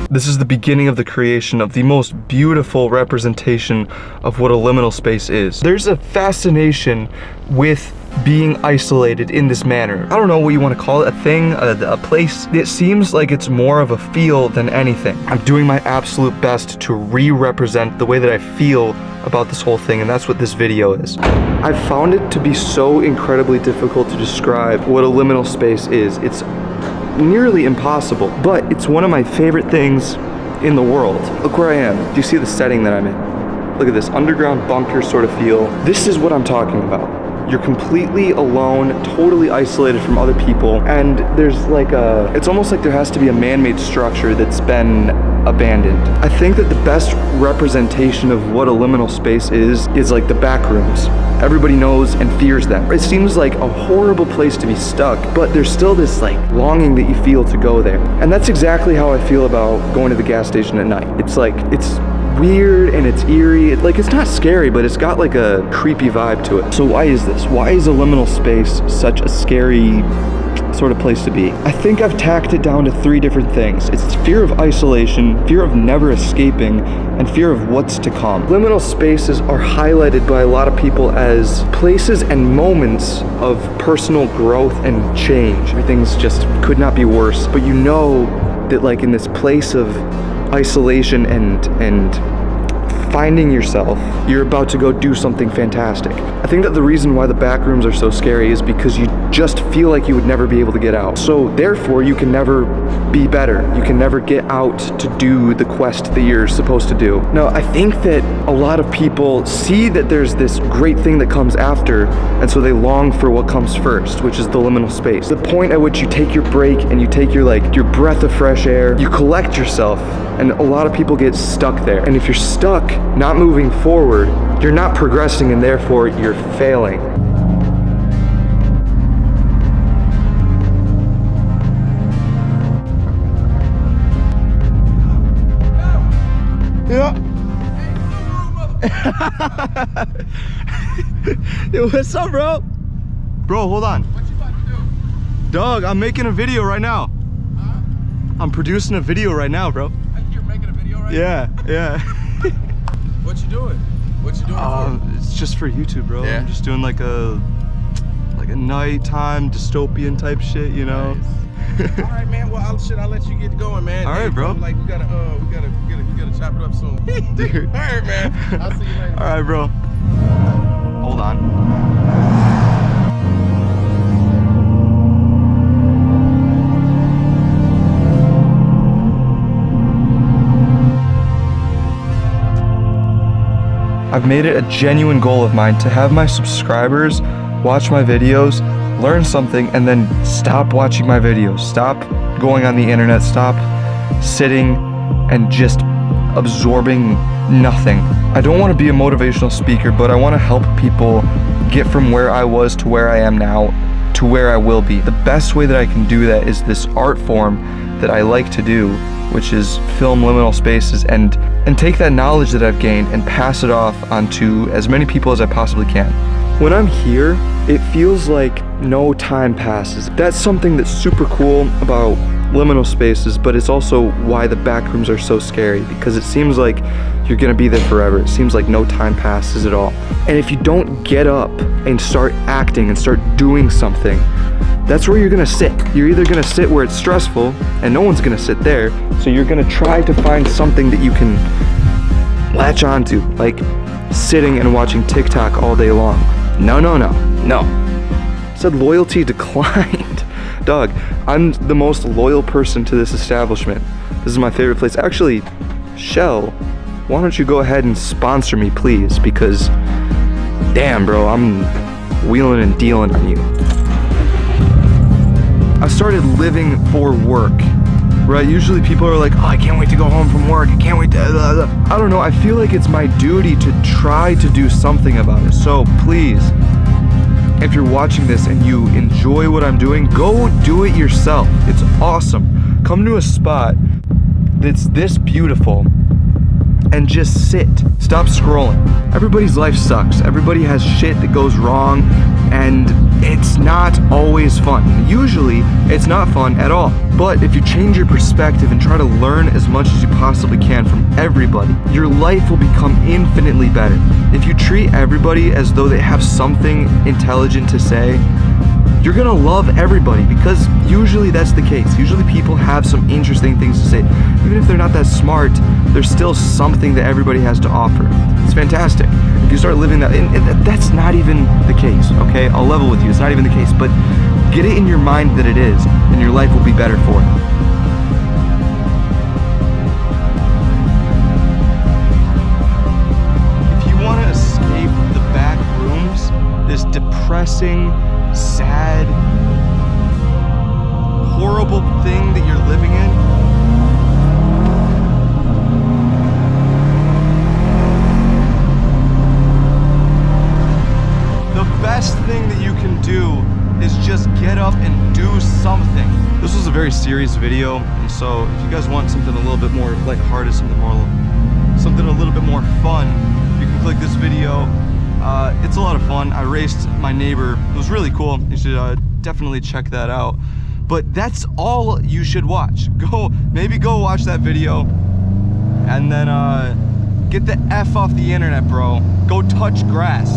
This is the beginning of the creation of the most beautiful representation of what a liminal space is. There's a fascination with being isolated in this manner. I don't know what you want to call it, a thing, a place. It seems like it's more of a feel than anything. I'm doing my absolute best to re-represent the way that I feel about this whole thing, and that's what this video is. I've found it to be so incredibly difficult to describe what a liminal space is. It's nearly impossible, but it's one of my favorite things in the world. Look where I am. Do you see the setting that I'm in? Look at this underground bunker sort of feel. This is what I'm talking about. You're completely alone, totally isolated from other people, and there's like it's almost like there has to be a man-made structure that's been abandoned. I think that the best representation of what a liminal space is like the backrooms. Everybody knows and fears them. It seems like a horrible place to be stuck, but there's still this like longing that you feel to go there. And that's exactly how I feel about going to the gas station at night. It's like, it's weird and it's eerie. It's not scary, but it's got like a creepy vibe to it. So why is this? Why is a liminal space such a scary sort of place to be? I think I've tacked it down to 3 different things. It's fear of isolation, fear of never escaping, and fear of what's to come. Liminal spaces are highlighted by a lot of people as places and moments of personal growth and change. Everything's just could not be worse, but you know that like in this place of isolation and finding yourself, you're about to go do something fantastic. I think that the reason why the backrooms are so scary is because you just feel like you would never be able to get out. So therefore you can never be better. You can never get out to do the quest that you're supposed to do. Now, I think that a lot of people see that there's this great thing that comes after, and so they long for what comes first, which is the liminal space. The point at which you take your break and you take your breath of fresh air, you collect yourself, and a lot of people get stuck there. And if you're stuck, not moving forward, you're not progressing, and therefore you're failing. Yeah. Yo, what's up, bro? Bro, hold on. What you about to do? Dog, I'm making a video right now. Huh? I'm producing a video right now, bro. You're making a video right now? Yeah. What you doing? What you doing for? It's just for YouTube, bro. Yeah. I'm just doing like a nighttime dystopian type shit, you know. Nice. All right, man. Well, I'll let you get going, man. All right, bro. Like we gotta chop it up soon. Dude. All right, man. I'll see you later. All right, bro. Hold on. I've made it a genuine goal of mine to have my subscribers watch my videos, learn something, and then stop watching my videos. Stop going on the internet, stop sitting and just absorbing nothing. I don't want to be a motivational speaker, but I want to help people get from where I was to where I am now to where I will be. The best way that I can do that is this art form that I like to do, which is film liminal spaces and take that knowledge that I've gained and pass it off onto as many people as I possibly can. When I'm here, it feels like no time passes. That's something that's super cool about liminal spaces, but it's also why the backrooms are so scary, because it seems like you're gonna be there forever. It seems like no time passes at all. And if you don't get up and start acting and start doing something, that's where you're gonna sit. You're either gonna sit where it's stressful, and no one's gonna sit there, so you're gonna try to find something that you can latch onto, like sitting and watching TikTok all day long. No. Said loyalty declined. Dog, I'm the most loyal person to this establishment. This is my favorite place. Actually, Shell, why don't you go ahead and sponsor me, please? Because, damn, bro, I'm wheeling and dealing on you. I started living for work, right? Usually people are like, oh, I can't wait to go home from work. I can't wait to, I don't know. I feel like it's my duty to try to do something about it. So please, if you're watching this and you enjoy what I'm doing, go do it yourself. It's awesome. Come to a spot that's this beautiful and just sit. Stop scrolling. Everybody's life sucks. Everybody has shit that goes wrong, and it's not always fun. Usually, it's not fun at all. But if you change your perspective and try to learn as much as you possibly can from everybody, your life will become infinitely better. If you treat everybody as though they have something intelligent to say, you're gonna love everybody, because usually that's the case. Usually people have some interesting things to say. Even if they're not that smart, there's still something that everybody has to offer. It's fantastic. If you start living that, and that's not even the case, okay? I'll level with you, it's not even the case, but get it in your mind that it is, and your life will be better for it. If you want to escape the back rooms, this depressing, sad, horrible thing that you're living in, the best thing that you can do is just get up and do something. This was a very serious video, and so if you guys want something a little bit more lighthearted, something a little bit more fun, you can click this video. It's a lot of fun. I raced my neighbor. It was really cool. You should definitely check that out. But that's all you should watch. Maybe go watch that video, and then get the F off the internet, bro. Go touch grass.